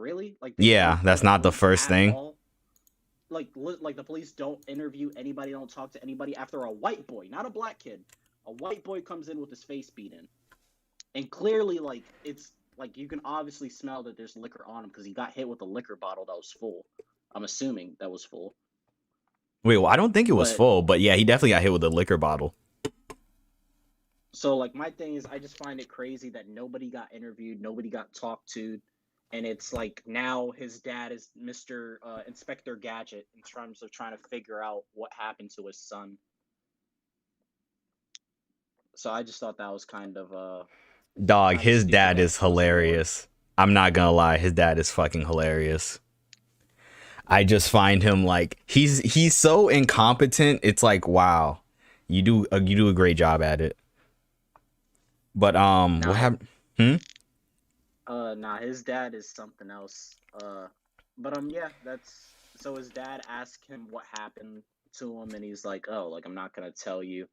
really? Like they Yeah, don't call that's the not the police first at thing. all. Like the police don't interview anybody, don't talk to anybody after a white boy, not a black kid. A white boy comes in with his face beaten, and clearly, like it's like you can obviously smell that there's liquor on him because he got hit with a liquor bottle that was full. I'm assuming that was full. Wait, well, I don't think it was But full, but yeah, he definitely got hit with a liquor bottle. so like my thing is, I just find it crazy that nobody got interviewed, nobody got talked to, and it's like now his dad is Mr. Inspector Gadget in terms of trying to figure out what happened to his son. So I just thought that was Dog, kind of his stupid dad that is it wasn't more. hilarious. I'm not gonna lie, his dad is fucking hilarious. I just find him like he's so incompetent. It's like wow, you do a great job at it. But what Nah, happened? Hmm? nah, his dad is something else. But yeah, that's so his dad asked him what happened to him, and he's like, "Oh, like I'm not gonna tell you."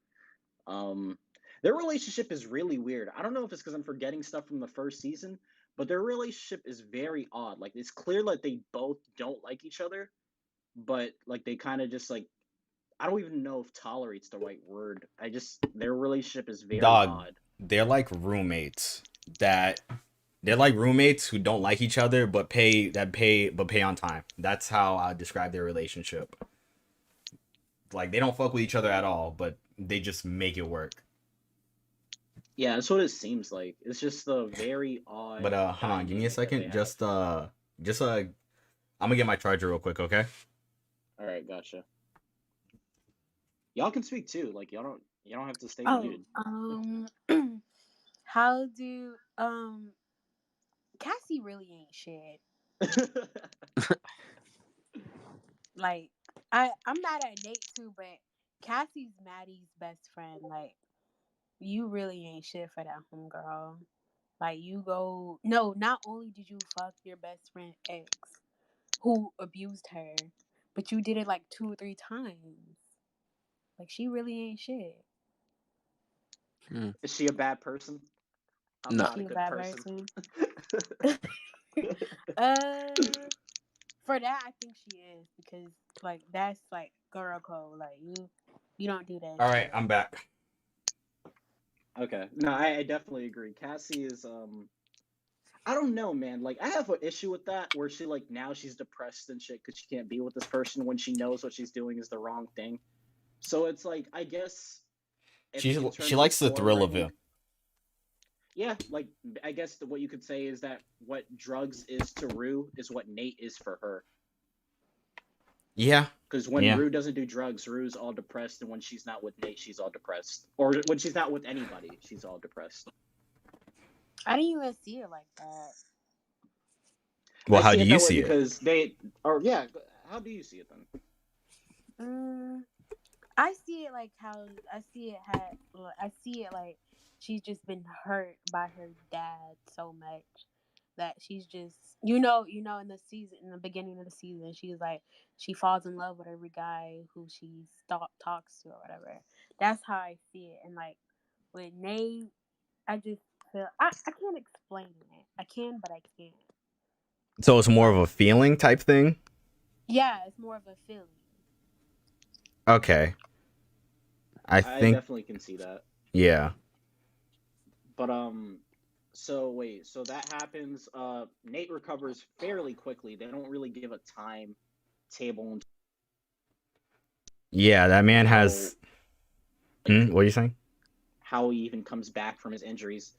Um, their relationship is really weird. I don't know if it's because I'm forgetting stuff from the first season, but their relationship is very odd. Like it's clear that they both don't like each other, but like they kind of just like I don't even know if tolerate's the right word. I just their relationship is very Dog, odd. they're like roommates that they're like roommates who don't like each other but pay on time. That's how I describe their relationship. Like they don't fuck with each other at all, but they just make it work. Yeah, that's what it seems like. It's just a very But odd hold on, give me a dynamic that they second. have. Just I'm gonna get my charger real quick, okay? All right, gotcha. Y'all can speak too. Like you don't have to stay Oh, muted. how do Cassie really ain't shit. Like I'm mad at Nate too, but Cassie's Maddie's best friend. Like you really ain't shit for that homegirl. Like you go no, not only did you fuck your best friend ex who abused her, but you did it like 2 or 3 times. Like she really ain't shit. Is she a bad person? I'm Is No. not she a a good bad person. person? uh for that I think she is because like that's like girl code. Like you don't do that All right, shit. I'm back. Okay. No, I definitely agree. Cassie is I don't know, man. Like I have an issue with that where she like now she's depressed and shit because she can't be with this person when she knows what she's doing is the wrong thing. So it's like I guess if in She terms of likes the story thrill of writing, it. yeah, like I guess what you could say is that what drugs is to Rue is what Nate is for her. Yeah, Because when yeah. Rue doesn't do drugs, Rue's all depressed, and when she's not with Nate, she's all depressed. Or when she's not with anybody, she's all depressed. I didn't even see it like that. Well, I how see do it you that way see it? because they or yeah. How do you see it then? Mm, I see it like how I see it had. I see it like she's just been hurt by her dad so much that she's just in the season in the beginning of the season she's like she falls in love with every guy who she talks to or whatever. That's how I see it. And like with Nate, I just feel I can't explain it. I can, but I can't. So it's more of Like a feeling type thing. yeah, it's more of a feeling. Okay, I I think definitely can see that. yeah. But so wait, so that happens. Nate recovers fairly quickly. They don't really give a time table in Yeah, that man how has. What are you saying? how he even comes back from his injuries.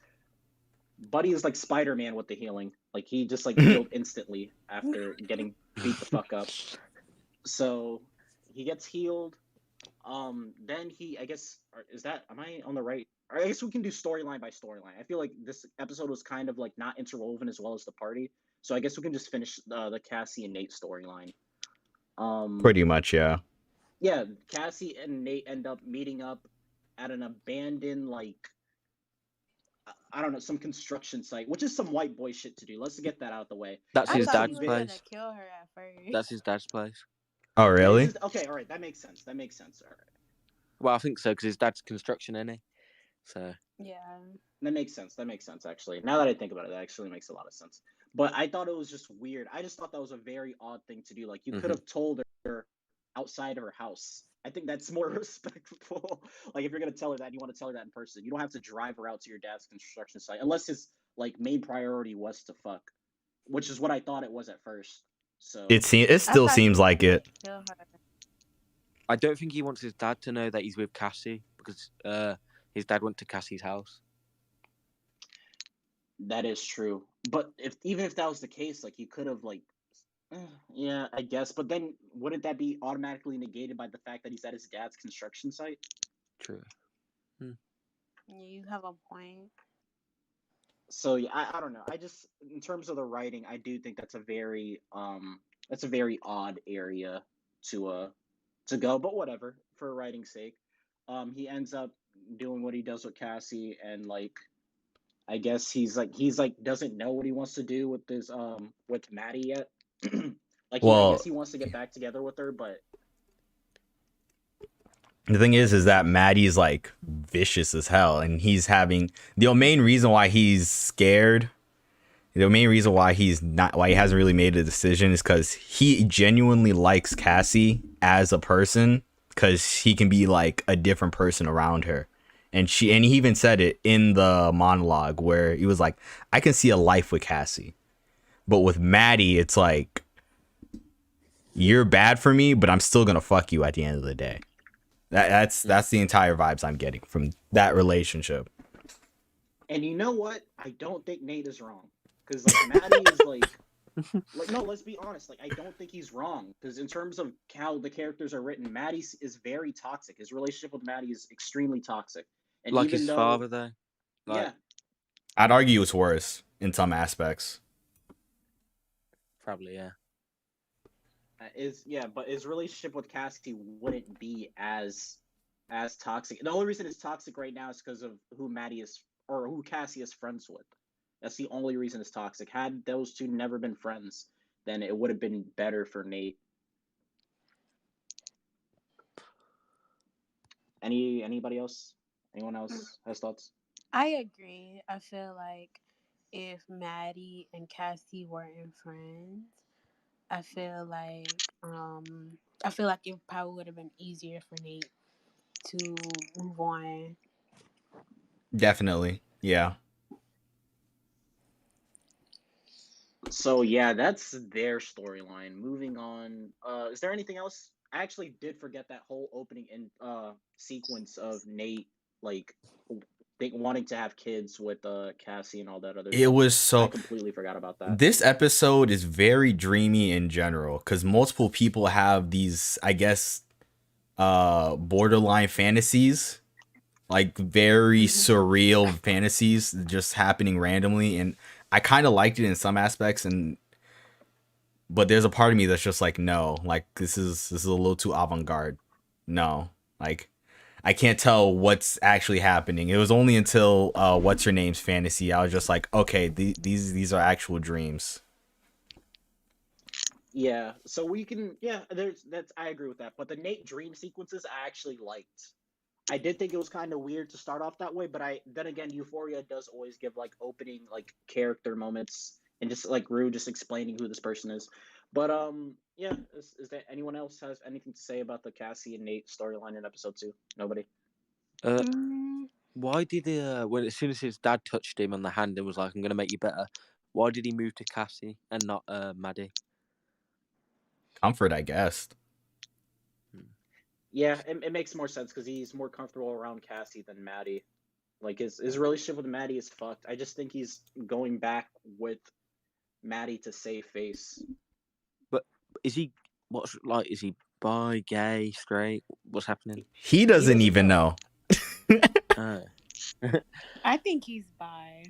Buddy is like Spider-Man with the healing. Like he just like healed instantly after getting beat the fuck up. So he gets healed. Then I guess, is that, am I on the right? I guess we can do storyline by storyline. I feel like this episode was kind of like not interwoven as well as the party. So I guess we can just finish the Cassie and Nate storyline. Pretty much, yeah. Yeah, Cassie and Nate end up meeting up at an abandoned, like, I don't know, some construction site, which is some white boy shit to do. Let's get that out of the way. That's I his This thought he dad's was gonna place. kill her at first. That's his dad's place. Oh, Yeah, really? okay, all right, that makes sense. That makes sense. All right. Well, I think so because his dad's construction, isn't he? So Yeah. That makes sense. That makes sense, actually. Now that I think about it, that actually makes a lot of sense. But I thought it was just weird. I just thought that was a very odd thing to do. Like you could Mhm. have told her outside of her house. I think that's more respectful. Like if you're gonna tell her that, and you want to tell her that in person. You don't have to drive her out to your dad's construction site unless his like main priority was to fuck, which is what I thought it was at first. So It I still thought he seems was like gonna it. kill her. I don't think he wants his dad to know that he's with Cassie because his dad went to Cassie's house. that is true. But if even if that was the case, like he could have like yeah, I guess. But then wouldn't that be automatically negated by the fact that he's at his dad's construction site? True. Yeah, you have a point. So yeah, I don't know. I just in terms of the writing, I do think that's a very odd area to go, but whatever, for writing's sake. He ends up doing what he does with Cassie, and like I guess he's like doesn't know what he wants to do with his with Maddie yet. Like I guess Well, he wants to get back together with her, but the thing is that Maddie's like vicious as hell, and he's having the main reason why he's scared. The main reason why he hasn't really made a decision is because he genuinely likes Cassie as a person, because he can be like a different person around her, and he even said it in the monologue where he was like, I can see a life with Cassie, but with Maddie, it's like, you're bad for me, but I'm still gonna fuck you at the end of the day. That's the entire vibes I'm getting from that relationship. and you know what? I don't think Nate is wrong because like Maddie is like no, let's be honest. Like I don't think he's wrong because in terms of how the characters are written, Maddie is very toxic. His relationship with Maddie is extremely toxic, and Like even his though father, though. Like, yeah, I'd argue it's worse in some aspects. probably, yeah. but his relationship with Cassie wouldn't be as toxic. The only reason it's toxic right now is because of who Maddie is or who Cassie is friends with. That's the only reason it's toxic. Had those two never been friends, then it would have been better for Nate. Anybody else? Anyone else has thoughts? I agree. I feel like if Maddie and Cassie weren't friends, I feel like it probably would have been easier for Nate to move on. Definitely, yeah. So yeah, that's their storyline. Moving on. Is there anything else? I actually did forget that whole opening and sequence of Nate like wanting to have kids with Cassie and all that other It stuff. was I so. completely forgot about that. This episode is very dreamy in general because multiple people have these, I guess, borderline fantasies, like very surreal fantasies just happening randomly, and I kind of liked it in some aspects, but there's a part of me that's just like, no, like this is a little too avant-garde. No, like I can't tell what's actually happening. It was only until what's her name's fantasy I was just like, okay, these are actual dreams. Yeah, so we can that's I agree with that. But the Nate dream sequences I actually liked. I did think it was kind of weird to start off that way, but then again, Euphoria does always give like opening like character moments and just like Rue just explaining who this person is. But yeah, is there anyone else has anything to say about the Cassie and Nate storyline in episode 2? Nobody. Mm, Why did when as soon as his dad touched him on the hand and was like, "I'm gonna make you better," why did he move to Cassie and not Maddie? Comfort, I guess. Yeah, it makes more sense because he's more comfortable around Cassie than Maddie. Like his relationship with Maddie is fucked. I just think he's going back with Maddie to save face. But is he what's like? Is he bi, gay, straight? What's happening? He doesn't even know. Oh. I think he's bi.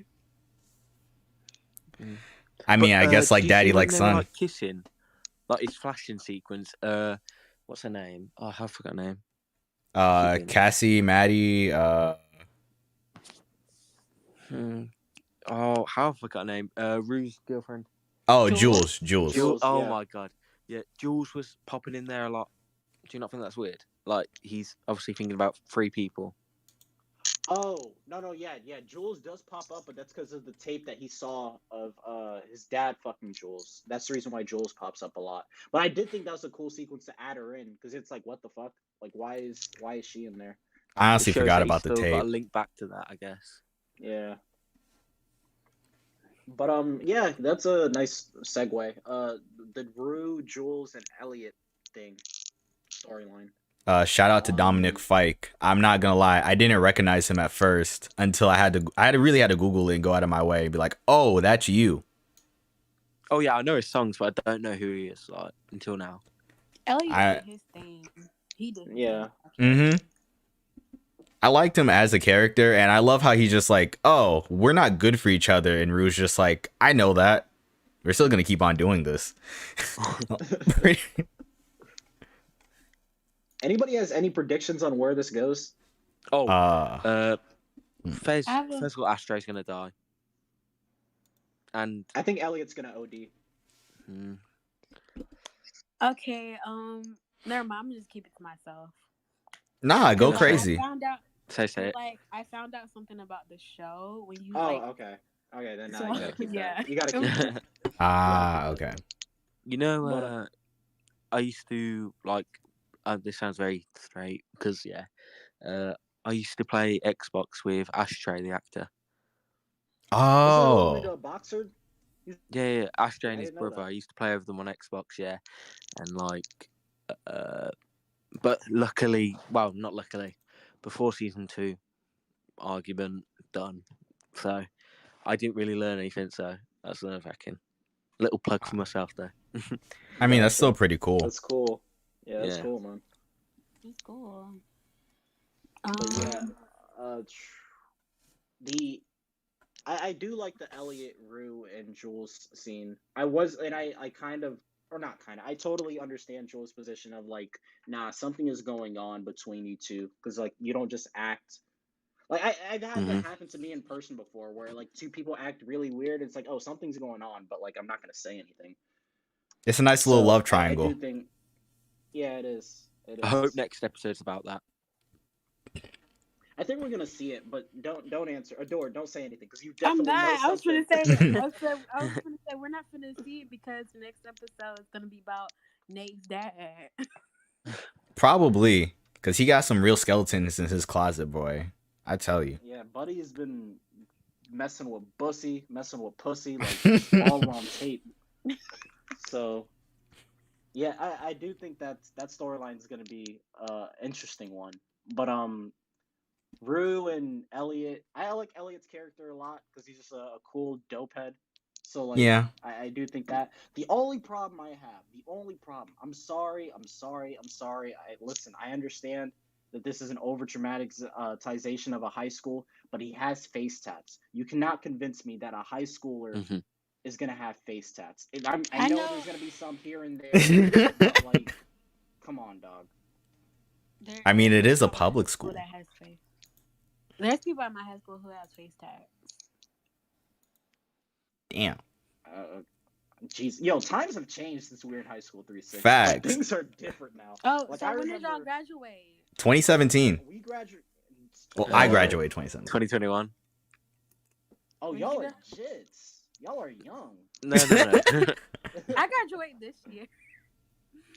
I mean, I guess did like you daddy see when like they were, son. like kissing, like his flashing sequence. What's her name? Oh, I forgot her name. Cassie, Maddie, Oh, how I forgot her name? Rue's girlfriend. oh, Jules? Jules. Jules, Oh yeah. my god, yeah, Jules was popping in there a lot. Do you not think that's weird? Like he's obviously thinking about 3 people. Oh, no, yeah. Jules does pop up, but that's because of the tape that he saw of his dad fucking Jules. That's the reason why Jules pops up a lot. But I did think that was a cool sequence to add her in, because it's like, what the fuck? Like, why is she in there? I It honestly shows forgot that he's about the still got tape. a link back to that, I guess. Yeah. But yeah, that's a nice segue. The Rue, Jules, and Elliot thing storyline. Shout out to Dominic Fike. I'm not gonna lie, I didn't recognize him at first until I really had to Google it and go out of my way and be like, oh, that's you. Oh yeah, I know his songs, but I don't know who he is like until now. Elliot did his thing. He did. Yeah. Mm-hmm. I liked him as a character, and I love how he's just like, oh, we're not good for each other, and Rue's just like, I know that. We're still gonna keep on doing this. Anybody has any predictions on where this goes? Oh, Fez got Astro's gonna die, and I think Elliot's gonna OD. Okay, never mind. I'm gonna just keep it to myself. Nah, go crazy. I found out. Say it. Like, I found out something about the show when you. Okay. Then So, you gotta keep yeah. that. You gotta keep that. Okay. You know, I used to like. This sounds very straight because I used to play Xbox with Ashtray, the actor. Oh. Is it like a boxer? Yeah, Ashtray and his brother. I used to play with them on Xbox, and like, but luckily, well, not luckily, before season 2, argument done. So I didn't really learn anything. So that's nerve-wracking. Little plug for myself there. I mean, that's still pretty cool. That's cool. Yeah, that's cool, man. It's cool. I do like the Elliot, Rue, and Jules scene. I totally understand Jules' position of like, nah, something is going on between you two, because like you don't just act. Like I've had that happen to me in person before, where like two people act really weird. It's like, oh, something's going on, but like I'm not gonna say anything. It's a nice little love triangle. I do think, yeah, it is. I hope next episode's about that. I think we're gonna see it, but don't answer. Adore, don't say anything, because you I'm definitely not. know I was gonna say. I was gonna say we're not gonna see it because the next episode is gonna be about Nate's dad. Probably, because he got some real skeletons in his closet, boy. I tell you. Yeah, Buddy has been messing with pussy, like all on tape. So, yeah, I do think that storyline is going to be interesting one. But Rue and Elliot, I like Elliot's character a lot because he's just a cool dope head. So like, yeah, I do think that. The only problem I have, I'm sorry. Listen, I understand that this is an over dramatization of a high school, but he has face tats. You cannot convince me that a high schooler is gonna have face tats. I know there's gonna be some here and there, but like, come on, dog. I mean, it is a public school. That has face. There's people at my high school who has face tats. Damn. Jeez, yo, times have changed since we were in high school. 3-6. Facts. Like, things are different now. Oh, like, so when did y'all graduate? 2017. We graduated. Well, I graduated 2017. 2021. Oh, y'all are jits. Y'all are young. No. I graduated this year.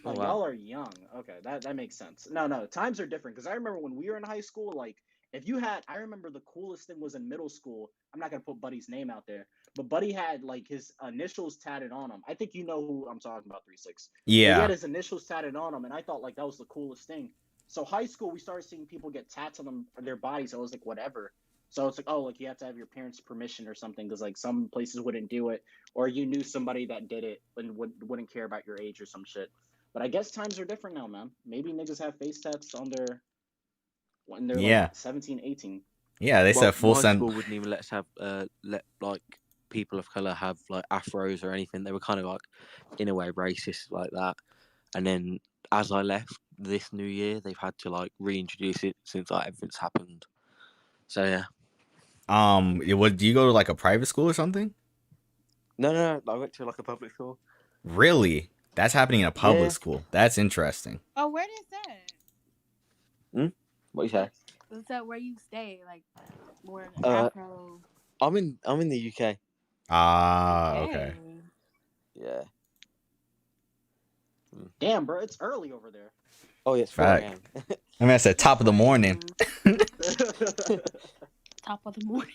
Oh, wow. Y'all are young. Okay, that makes sense. No, times are different. Because I remember when we were in high school, like, I remember the coolest thing was in middle school. I'm not going to put Buddy's name out there, but Buddy had, like, his initials tatted on him. I think you know who I'm talking about, 3-6. Yeah. He had his initials tatted on him, and I thought, like, that was the coolest thing. So high school, we started seeing people get tats on their bodies. So I was like, whatever. So it's like, oh, like, you have to have your parents' permission or something, because, like, some places wouldn't do it, or you knew somebody that did it and wouldn't care about your age or some shit. But I guess times are different now, man. Maybe niggas have face tats on their when they're like 17, 18. Yeah, they said full send. School wouldn't even let us have let like people of color have like afros or anything. They were kind of like in a way racist like that. And then as I left this new year, they've had to like reintroduce it since like everything's happened. So yeah. Do you go to like a private school or something? No. I went to like a public school. Really? That's happening in a public school. That's interesting. Oh, where is that? What you say? What's up? Where you stay? Like, where Uh, Afro? I'm in the UK. Okay. Yeah. Damn, bro, it's early over there. Oh, yeah, it's 4 Fact. a.m. I mean, it's the top of the morning. Top of the morning.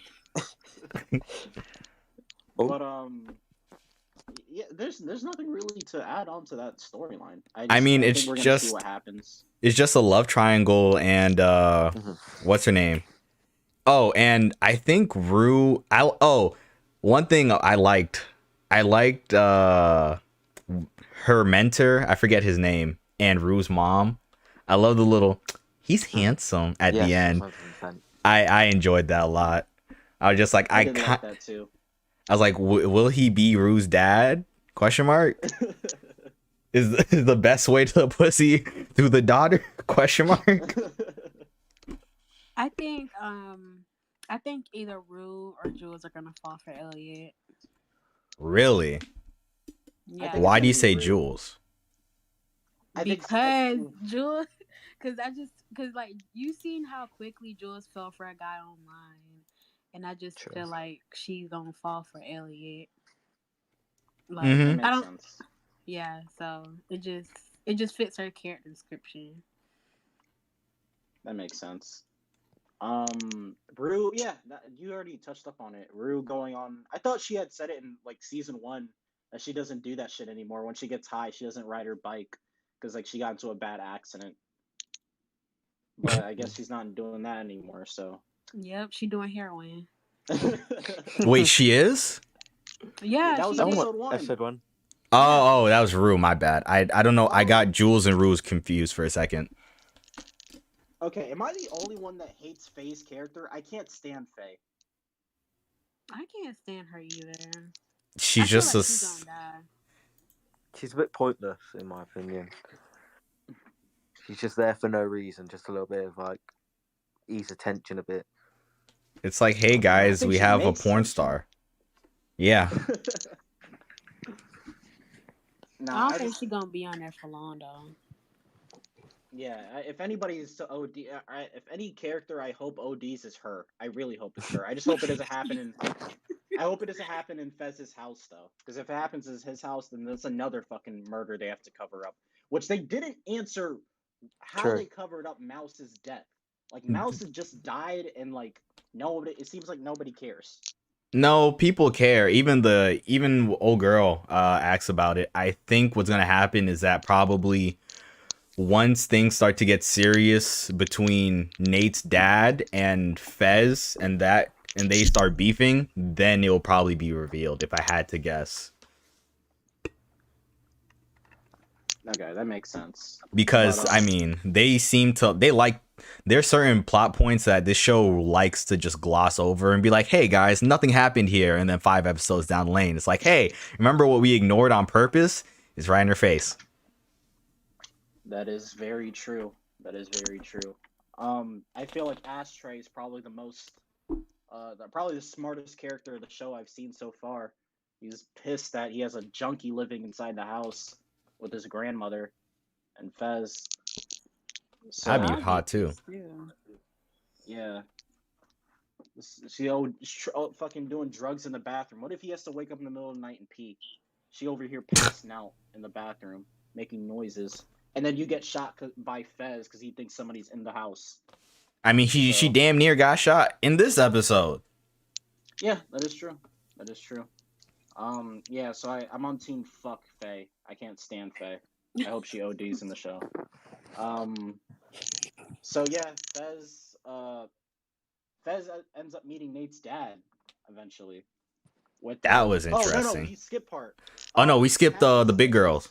But yeah, there's nothing really to add on to that storyline. I mean, I it's think we're gonna just see what happens. it's just a love triangle, and what's her name? Oh, and I think one thing I liked her mentor. I forget his name, and Rue's mom. I love the little. He's handsome at the end. 100%. I enjoyed that a lot. I was just like I did like that too. I was like, will he be Rue's dad? Question mark. Is the best way to pussy through the daughter? Question mark. I think either Rue or Jules are gonna fall for Elliot. Really? Yeah. Why do you gonna be say Rue. Jules? Because Jules, because like you seen how quickly Jules fell for a guy online, and I just True. feel like she's gonna fall for Elliot. Like Mhm. That makes I don't. sense. Yeah, so it just fits her character description. That makes sense. Rue, yeah, you already touched up on it. Rue going on. I thought she had said it in like season 1 that she doesn't do that shit anymore. When she gets high, she doesn't ride her bike because like she got into a bad accident. But I guess she's not doing that anymore. So. Yep, she doing heroin. Wait, she is? Yeah, that was she episode 1. Episode 1. Oh, that was Rue. My bad. I don't know. I got Jules and Rue's confused for a second. Okay, am I the only one that hates Faye's character? I can't stand Faye. I can't stand her either. She's I feel just like she's gonna die. She's a bit pointless, in my opinion. She's just there for no reason, just a little bit of like ease attention a bit. It's like, hey guys, we have a porn star. Yeah. I don't think she's gonna be on there for long though. Yeah, if anybody's to OD, if any character I hope ODs is her. I really hope it's her. I just hope it doesn't happen I hope it doesn't happen in Fez's house though, because if it happens in his house, then that's another fucking murder they have to cover up. Which they didn't answer how they covered up Mouse's death. Like Mouse has just died, and like nobody. It seems like nobody cares. No, people care. Even old girl asks about it. I think what's gonna happen is that probably once things start to get serious between Nate's dad and Fez, and they start beefing, then it will probably be revealed. If I had to guess. Okay, that makes sense. Because I mean, there's certain plot points that this show likes to just gloss over and be like, hey guys, nothing happened here, and then 5 episodes down the lane it's like, hey, remember what we ignored on purpose? It's right in her face. That is very true. I feel like Ashtray is probably probably the smartest character of the show I've seen so far. He's pissed that he has a junkie living inside the house with his grandmother and Fez. So, That'd be hot too. Yeah. She fucking doing drugs in the bathroom. What if he has to wake up in the middle of the night and pee? She over here passing out in the bathroom, making noises. And then you get shot by Fez because he thinks somebody's in the house. I mean, she damn near got shot in this episode. Yeah, that is true. Yeah, so I'm on team fuck Faye. I can't stand Faye. I hope she ODs in the show. So yeah, Fez ends up meeting Nate's dad eventually. That was interesting. Oh no, we skipped part. Oh no, we skipped the big girls.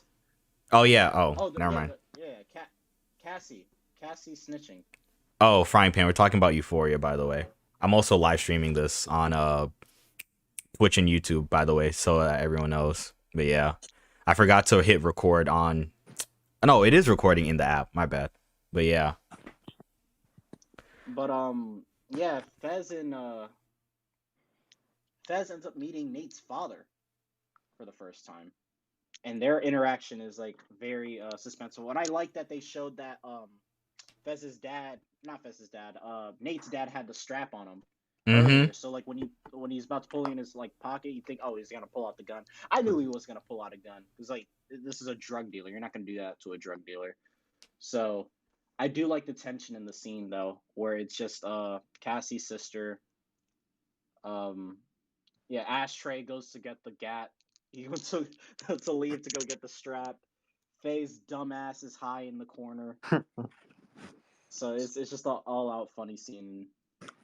Oh yeah. Never mind. Cassie snitching. Oh, Frying Pan. We're talking about Euphoria, by the way. I'm also live streaming this on Twitch and YouTube, by the way, so that everyone knows. But yeah, I forgot to hit record on. No, it is recording in the app. My bad. But yeah. But yeah, Fez ends up meeting Nate's father for the first time, and their interaction is like very suspenseful. And I like that they showed that Fez's dad not Fez's dad. Nate's dad had the strap on him Mm-hmm. earlier. So like when he's about to pull it in his like pocket, you think, oh, he's gonna pull out the gun. I knew he was gonna pull out a gun because like this is a drug dealer. You're not gonna do that to a drug dealer. So I do like the tension in the scene though, where it's just Cassie's sister. Yeah, Ashtray goes to get the gat. He went to leave to go get the strap. Faye's dumbass is high in the corner. So it's just an all out funny scene.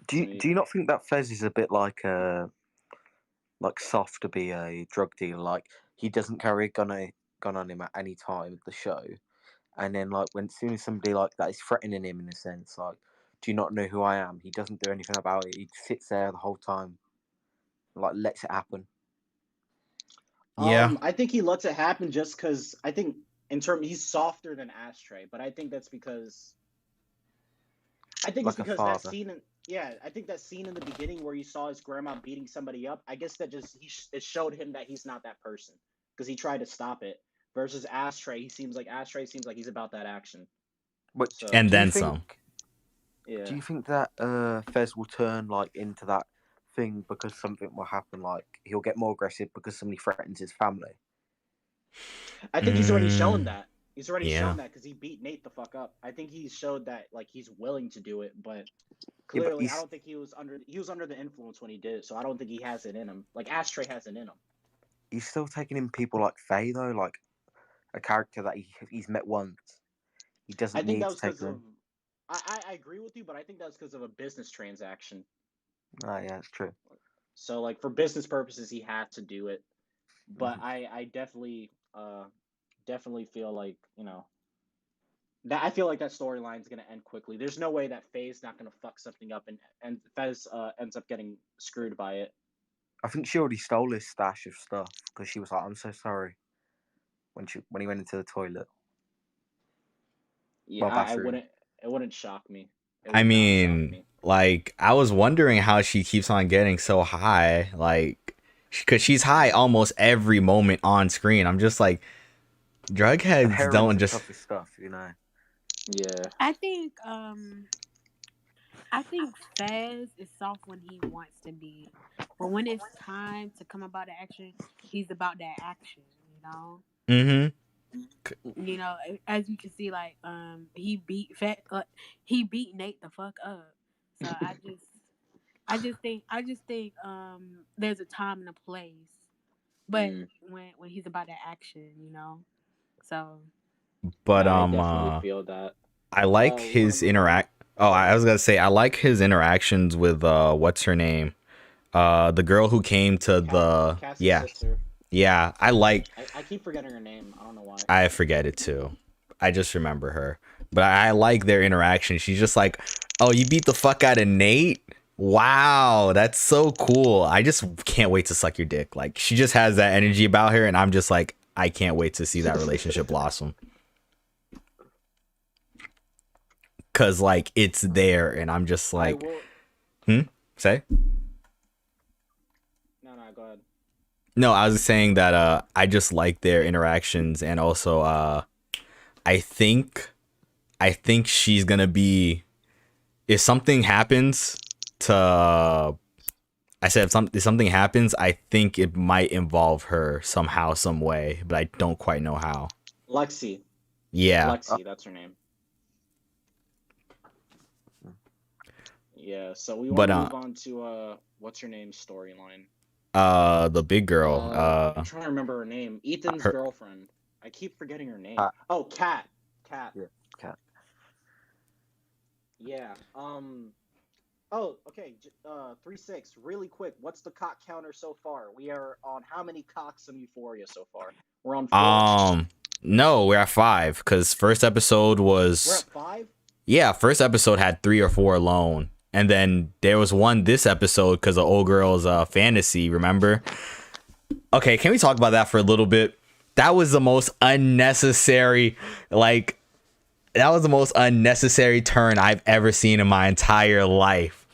Do you not think that Fez is a bit like soft to be a drug dealer? Like he doesn't carry a gun on him at any time of the show, and then like when soon as somebody like that is threatening him in a sense, like, do you not know who I am? He doesn't do anything about it. He sits there the whole time, like lets it happen. Yeah. I think he lets it happen just because I think he's softer than Ashtray, but I think that's because it's because that scene I think that scene in the beginning where you saw his grandma beating somebody up, I guess that just it showed him that he's not that person because he tried to stop it. Versus Ashtray seems like he's about that action. But So, And then some. Yeah. Do you think that Fez will turn like into that thing because something will happen? Like he'll get more aggressive because somebody threatens his family. I think he's already shown that. He's already Yeah. shown that because he beat Nate the fuck up. I think he showed that like he's willing to do it, but clearly I don't think he was under the influence when he did it, so I don't think he has it in him. Like Ashtray has it in him. He's still taking in people like Faye though, like a character that he's met once. He doesn't I think need that to was take because them. of. I agree with you, but I think that's because of a business transaction. Oh yeah, it's true. So like for business purposes, he had to do it. But I definitely feel like that I feel like that storyline is gonna end quickly. There's no way that Faye's not gonna fuck something up and Fez ends up getting screwed by it. I think she already stole his stash of stuff because she was like, "I'm so sorry," when he went into the toilet. Yeah, Well, I wouldn't. It wouldn't shock me. It would I not shock mean, me. like, I was wondering how she keeps on getting so high, like, because she's high almost every moment on screen. I'm just like, drug heads don't just stuff, you know. Yeah. I think Fez is soft when he wants to be, but when it's time to come about the action, he's about that action. You know. Mm-hmm. You know, as you can see, like he beat Nate the fuck up. So I just think there's a time and a place, but when he's about that action, you know. So. But I definitely feel that. I like his I was gonna say I like his interactions with what's her name, the girl who came to Cassie's sister. Yeah, I keep forgetting her name. I don't know why. I forget it too. I just remember her. But I like their interaction. She's just like, "Oh, you beat the fuck out of Nate? Wow, that's so cool. I just can't wait to suck your dick." Like, she just has that energy about her, and I'm just like, I can't wait to see that relationship blossom. Cause like it's there, and I'm just like, Say? No, go ahead. No, I was saying that I just like their interactions, and also I think she's gonna be, if something happens to, I said if something happens, I think it might involve her somehow, some way, but I don't quite know how. Lexi. Yeah. Lexi, that's her name. Yeah, so we want to move on to what's her name storyline. The big girl. I'm trying to remember her name. Ethan's girlfriend. I keep forgetting her name. Kat. Yeah, Kat. Yeah. Oh, okay. 3-6. Really quick. What's the cock counter so far? We are on how many cocks in Euphoria so far? We're on 4. No, we're at 5 because first episode was. We're at 5. Yeah, first episode had 3 or 4 alone. And then there was one this episode because of old girl's fantasy, remember? Okay, can we talk about that for a little bit? That was the most unnecessary, turn I've ever seen in my entire life.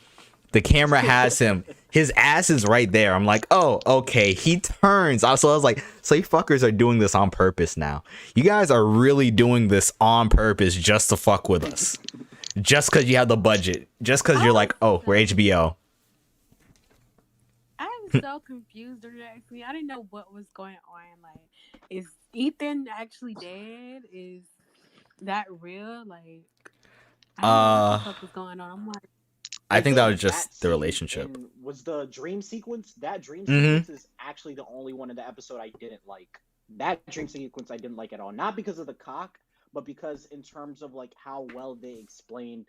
The camera has him. His ass is right there. I'm like, oh, okay. He turns. So I was like, so you fuckers are doing this on purpose now. You guys are really doing this on purpose just to fuck with us. just because you have the budget, just because you're like, oh, we're HBO. I was so confused during that scene. I didn't know what was going on. Like, is Ethan actually dead? Is that real? Like, I don't know what the fuck was going on. I'm like, I think that was that just the scene relationship. was the dream sequence. That dream Mhm. sequence is actually the only one in the episode I didn't like. That dream sequence I didn't like at all. Not because of the cock, but because in terms of like how well they explained,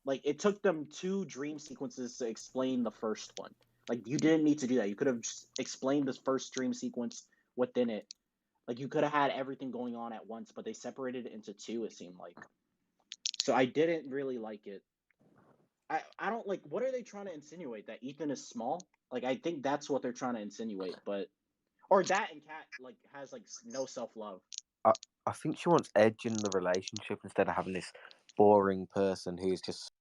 like it took them 2 dream sequences to explain the first one. Like you didn't need to do that. You could have just explained this first dream sequence within it. Like you could have had everything going on at once, but they separated it into 2. It seemed like. So I didn't really like it. I don't like. What are they trying to insinuate? That Ethan is small? Like I think that's what they're trying to insinuate. But or that and Kat like has like no self love. I think she wants edge in the relationship instead of having this boring person who's just.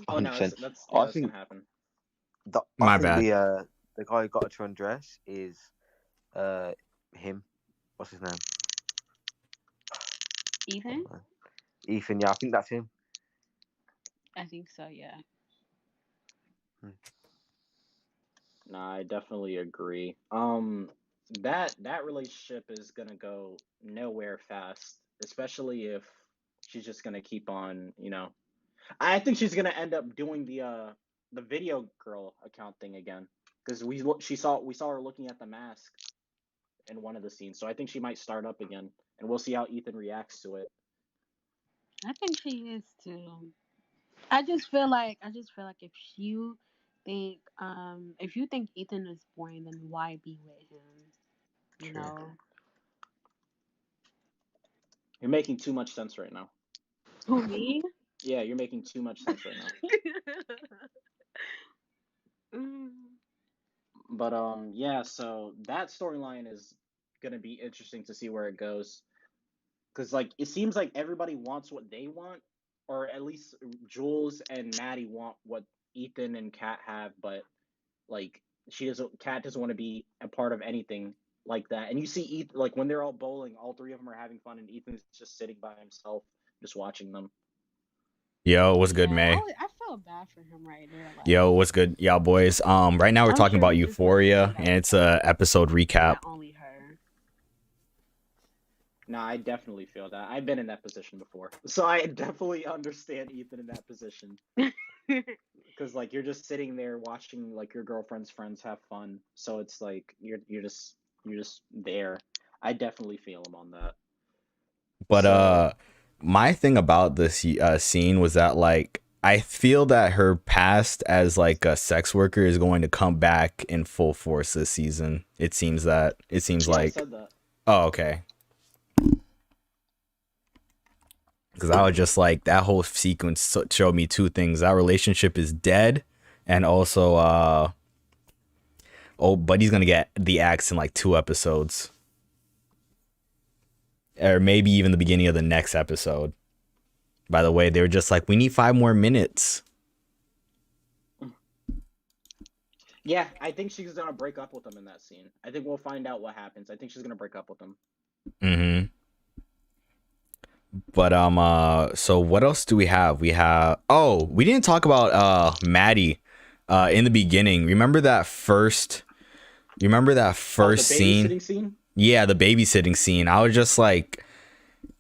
Oh no, 100%. that's I gonna think happen. My bad. The guy who got her to undress is him. What's his name? Ethan? Ethan, yeah, I think that's him. I think so, yeah. Nah, I definitely agree. That relationship is gonna go nowhere fast, especially if she's just gonna keep on, you know. I think she's gonna end up doing the video girl account thing again because we saw her looking at the mask in one of the scenes, so I think she might start up again, and we'll see how Ethan reacts to it. I think she is too. I just feel like if you think Ethan is boring, then why be with him? You True. know? You're making too much sense right now. Who, me? Yeah, you're making too much sense right now. But yeah, so that storyline is gonna be interesting to see where it goes. Cause like it seems like everybody wants what they want, or at least Jules and Maddie want what Ethan and Kat have, but like Kat doesn't want to be a part of anything like that. And you see Ethan, like when they're all bowling, all 3 of them are having fun, and Ethan's just sitting by himself, just watching them. Yo, what's good, May? I felt bad for him right there. Like, Yo, what's good, y'all boys? Right now we're I'm talking sure about he just Euphoria, wanted to and it's a episode recap. not only her. Nah, I definitely feel that. I've been in that position before, so I definitely understand Ethan in that position. Because like you're just sitting there watching like your girlfriend's friends have fun, so it's like you're just there. I definitely feel him on that. But my thing about this scene was that like I feel that her past as like a sex worker is going to come back in full force this season. It seems Yeah, like. I said that. Oh, okay. Because I was just like, that whole sequence showed me 2 things. That relationship is dead, and also Buddy's gonna get the axe in like 2 episodes, or maybe even the beginning of the next episode. By the way, they were just like, we need 5 more minutes. Yeah, I think she's gonna break up with him in that scene. I think we'll find out what happens. I think she's gonna break up with him. Mm-hmm. But so what else do we have? We didn't talk about Maddie in the beginning. Remember that first the babysitting scene? Yeah, the babysitting scene. I was just like,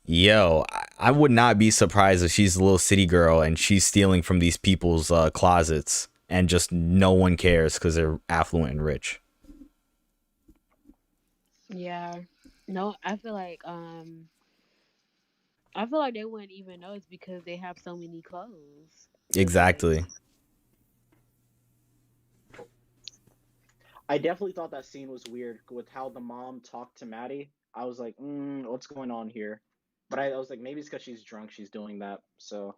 yo, I would not be surprised if she's a little city girl and she's stealing from these people's closets and just no one cares because they're affluent and rich. Yeah. No, I feel like they wouldn't even know it's because they have so many clothes. Exactly. I definitely thought that scene was weird with how the mom talked to Maddie. I was like, what's going on here? But I was like, maybe it's because she's drunk. She's doing that. So.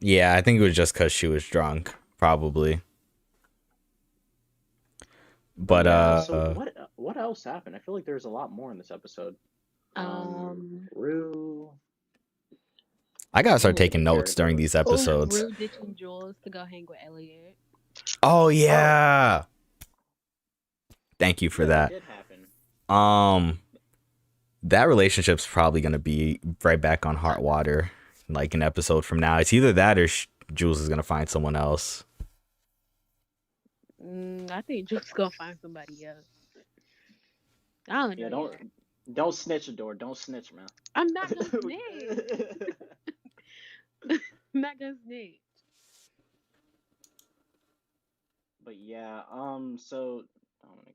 Yeah, I think it was just because she was drunk, probably. But so what else happened? I feel like there's a lot more in this episode. Rue. I gotta start taking notes during these episodes. Rue ditching Jules to go hang with Elliot. Oh yeah. Thank you for Yeah, that. did happen. That relationship's probably gonna be right back on hot water, like an episode from now. It's either that or Jules is gonna find someone else. I think Jules gonna find somebody else. I don't know. Yeah, don't snitch, Adore. Don't snitch, man. I'm not gonna snitch. I'm not gonna snitch. But yeah, so Dominic.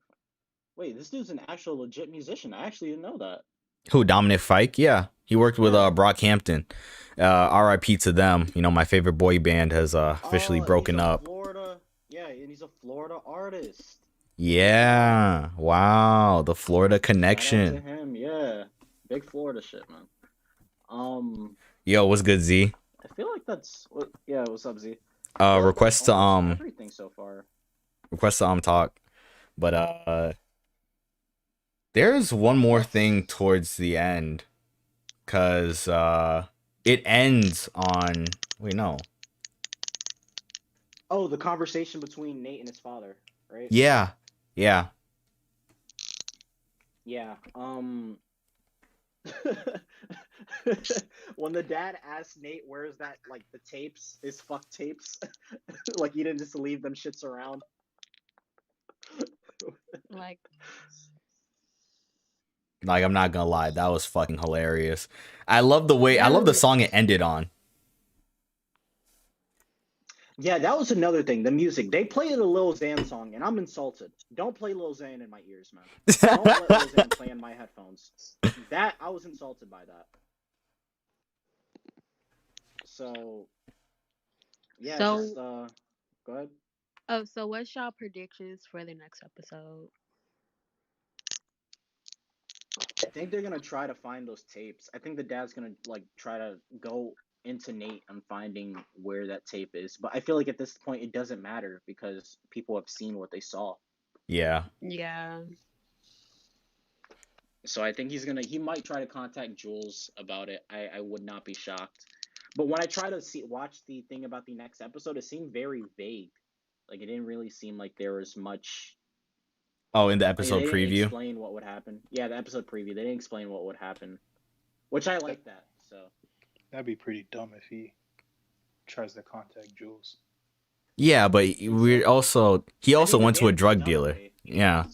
Wait, this dude's an actual legit musician. I actually didn't know that. Who, Dominic Fike? Yeah, he worked with Yeah. Brockhampton. R.I.P. to them. You know, my favorite boy band has officially broken up. Yeah, and he's a Florida artist. Yeah, wow, the Florida Shout out connection. to him, yeah. Big Florida shit, man. Yo, what's good, Z? I feel like that's yeah. What's up, Z? Request to everything so far. Request to talk, but there's one more thing towards the end, cause it ends on no. Oh, the conversation between Nate and his father, right? Yeah. When the dad asked Nate, "Where's that? Like the tapes? His fuck tapes? Like he didn't just leave them shits around." Like, I'm not gonna lie, that was fucking hilarious. I love the song it ended on. Yeah, that was another thing. The music. They played a Lil Xan song, and I'm insulted. Don't play Lil Xan in my ears, man. Don't let Lil Xan play in my headphones. I was insulted by that. So, yeah, go ahead. Oh, so what's y'all predictions for the next episode? I think they're gonna try to find those tapes. I think the dad's gonna like try to go into Nate and finding where that tape is. But I feel like at this point it doesn't matter because people have seen what they saw. Yeah. Yeah. So I think he might try to contact Jules about it. I would not be shocked. But when I try to watch the thing about the next episode, it seemed very vague. Like it didn't really seem like there was much. Oh, in the episode they didn't preview. Explain what would happen. Yeah, the episode preview. They didn't explain what would happen, which I like that. So that'd be pretty dumb if he tries to contact Jules. Yeah, but he also went to a drug dealer. Yeah.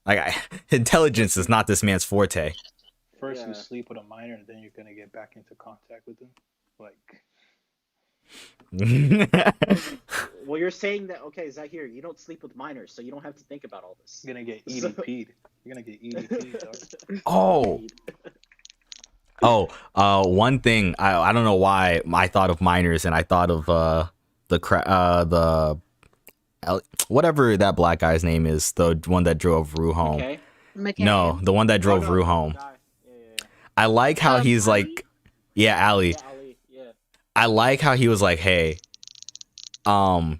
Like intelligence is not this man's forte. First you sleep with a minor, and then you're gonna get back into contact with him. Like. Well, you're saying that Zahir, you don't sleep with minors, so you don't have to think about all this. You're gonna get EDP'd. You're gonna get EDP'd. One thing I don't know why I thought of minors and I thought of the whatever that black guy's name is, the one that drove Rue home. Okay. No, the one that drove Rue home. Yeah. I like how he's Ali? like, yeah, Ali. Ali, yeah. I like how he was like, hey, I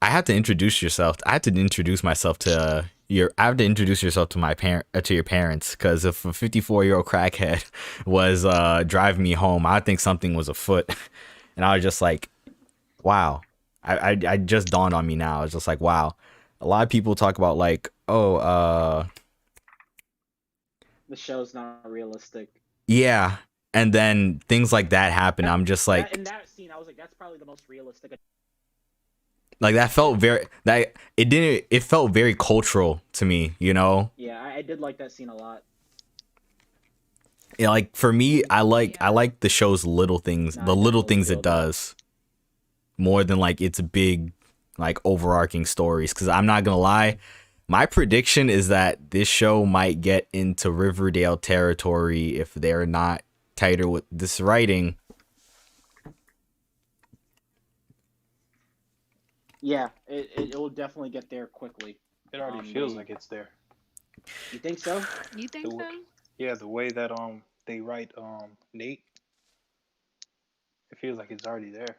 have to introduce yourself. I have to introduce myself to I have to introduce yourself to to your parents, because if a 54-year-old crackhead was driving me home, I think something was afoot. And I was just like, wow. I just dawned on me now. I was just like, wow. A lot of people talk about like, the show's not realistic. Yeah. And then things like that happen. I'm just like, in that scene, I was like, that's probably the most realistic. Like that felt it felt very cultural to me, you know? Yeah, I did like that scene a lot. Yeah, like for me, I like the show's little things, the little things it does, more than like its big, like overarching stories. Because I'm not gonna lie, my prediction is that this show might get into Riverdale territory if they're not tighter with this writing. Yeah, it will definitely get there quickly. It already feels like it's there. You think so? You think so? Yeah, the way that they write Nate, it feels like it's already there.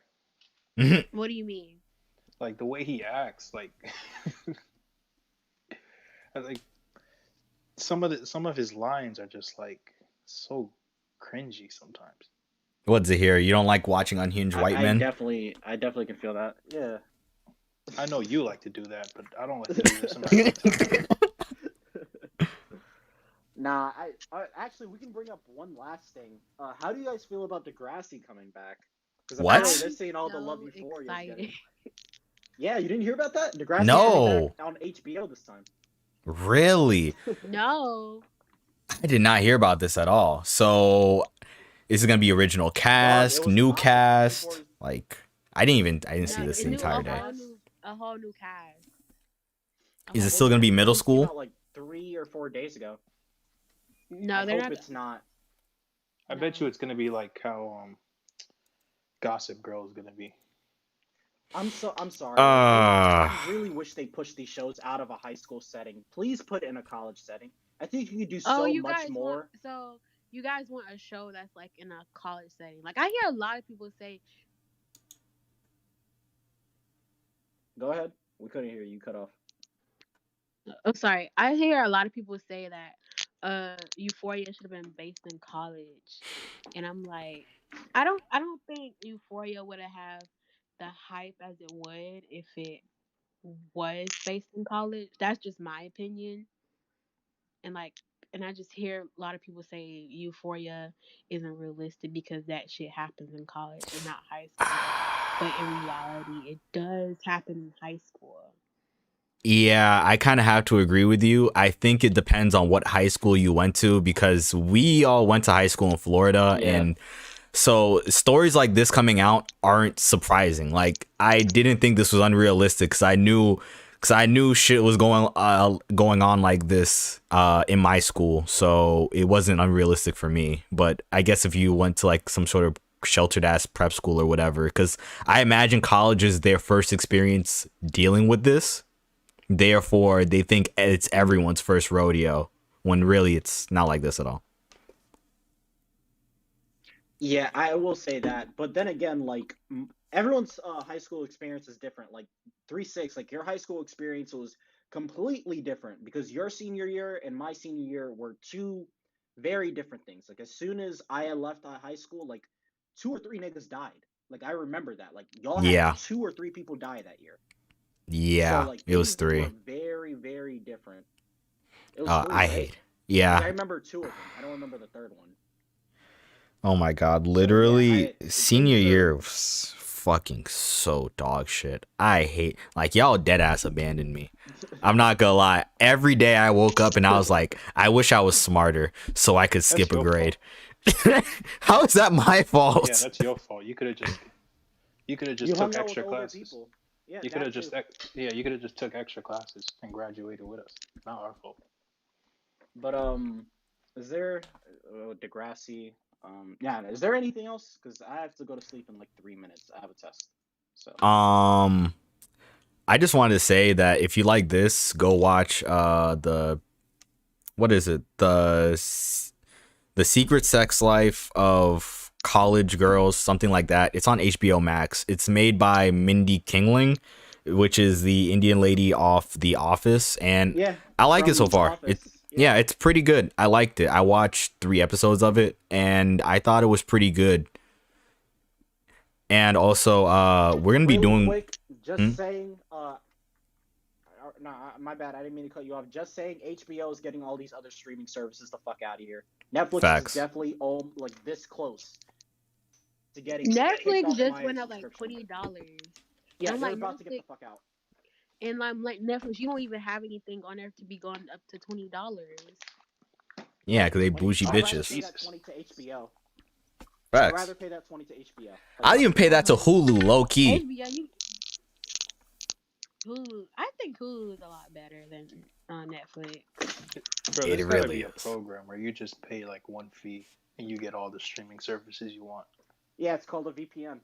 What do you mean? Like the way he acts, like like some of his lines are just like so cringy sometimes. What's it here? You don't like watching unhinged white men? I definitely can feel that. Yeah. I know you like to do that, but I don't like to do this in my free time. Nah, I actually we can bring up one last thing. How do you guys feel about Degrassi coming back? Because apparently What? they're saying all the love so Euphoria is excited. getting. Yeah, you didn't hear about that? Degrassi's coming No. back on HBO this time. Really? No. I did not hear about this at all. So is it gonna be original Dog, it cast, was new hot cast? before. Like I didn't No, see this it the knew entire day. a whole new cast. A Is whole it still new gonna be cast. middle News came school? out like 3 or 4 days ago. No, I they're hope not. it's not. I bet you it's gonna be like how Gossip Girl is gonna be. I'm sorry. Uh, I really wish they pushed these shows out of a high school setting. Please put it in a college setting. I think you could do Oh, so you much guys more. you guys want a show that's like in a college setting. Like I hear a lot of people say, Go ahead. We couldn't hear you. Cut off. I'm sorry. I hear a lot of people say that Euphoria should have been based in college. And I'm like, I don't think Euphoria would have the hype as it would if it was based in college. That's just my opinion. And like and I just hear a lot of people say Euphoria isn't realistic because that shit happens in college and not high school. But in reality, it does happen in high school. yeah, I kind of have to agree with you. I think it depends on what high school you went to because we all went to high school in Florida, Yeah. and so stories like this coming out aren't surprising. Like I didn't think this was unrealistic because I knew shit was going on like this in my school, so it wasn't unrealistic for me. But I guess if you went to like some sort of sheltered ass prep school or whatever, because I imagine college is their first experience dealing with this. Therefore, they think it's everyone's first rodeo when really it's not like this at all. Yeah, I will say that. But then again, like everyone's high school experience is different. Like 3-6, like your high school experience was completely different because your senior year and my senior year were two very different things. Like as soon as I had left high school, like 2 or 3 niggas died. Like I remember that. Like y'all had Yeah. 2 or 3 people die that year. Yeah, So like it was things were 3. very, very different. It was 3, I right? hate. 'Cause Yeah. I remember 2 of them. I don't remember the third one. Oh my god, So literally yeah, senior things year are. was fucking so dog shit. I hate like y'all dead ass abandoned me. I'm not gonna lie. Every day I woke up and I was like, I wish I was smarter so I could That's skip a your grade. fault. How is that my Yeah, fault? that's your fault. You could have just You took hung out with extra older classes. people. Yeah, You could have that just too. you could have just took extra classes and graduated with us. Not our fault. But is there Degrassi? Yeah, is there anything else? Because I have to go to sleep in like 3 minutes. I have a test. So I just wanted to say that if you like this, go watch the what is it? The Secret Sex Life of College Girls, something like that. It's on HBO Max. It's made by Mindy Kaling, which is the Indian lady off The Office, and yeah, I like it from so The far. Office. Yeah, it's pretty good. I liked it. I watched 3 episodes of it, and I thought it was pretty good. And also, we're gonna be Really doing. quick, just saying. Nah, my bad. I didn't mean to cut you off. Just saying, HBO is getting all these other streaming services the fuck out of here. Netflix Facts. is definitely like this close to getting kicked Netflix off just my went up like subscription. $20. Yeah, I'm they're like about to get the Netflix, fuck out. and I'm like Netflix. You don't even have anything on there to be going up to $20. Yeah, because they 20. bougie I'd rather bitches. pay that 20 to HBO. I'd Facts. rather pay that 20 to HBO. I'd even pay that to Hulu, low key. HBO, Hulu. I think Hulu is a lot better than Netflix. Bro, It there's gotta really be a is. program where you just pay like one fee and you get all the streaming services you want. Yeah, it's called a VPN.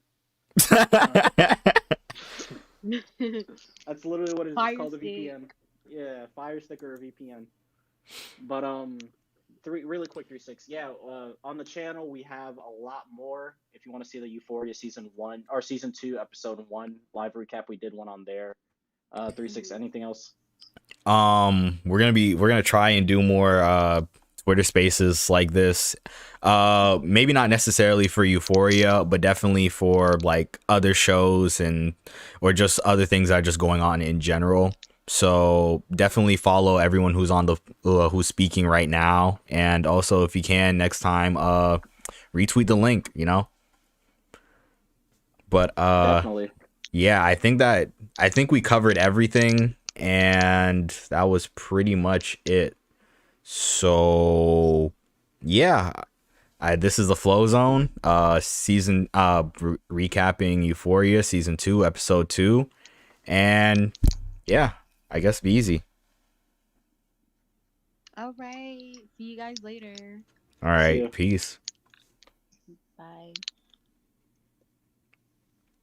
That's literally what it is. Fire It's called a stick. VPN. Yeah, Fire Stick or a VPN. But really quick 3-6. Yeah, on the channel we have a lot more. If you want to see the Euphoria season 1 or season 2 episode 1 live recap, we did one on there. 3-6. Anything else? We're gonna try and do more Twitter Spaces like this. Maybe not necessarily for Euphoria, but definitely for like other shows or just other things that are just going on in general. So definitely follow everyone who's on who's speaking right now, and also if you can next time, retweet the link. But Definitely. yeah, I think we covered everything, and that was pretty much it. So yeah, this is the Flow Zone, season recapping Euphoria season 2, episode 2, and yeah, I guess be easy. All right. See you guys later. All right, peace. Bye.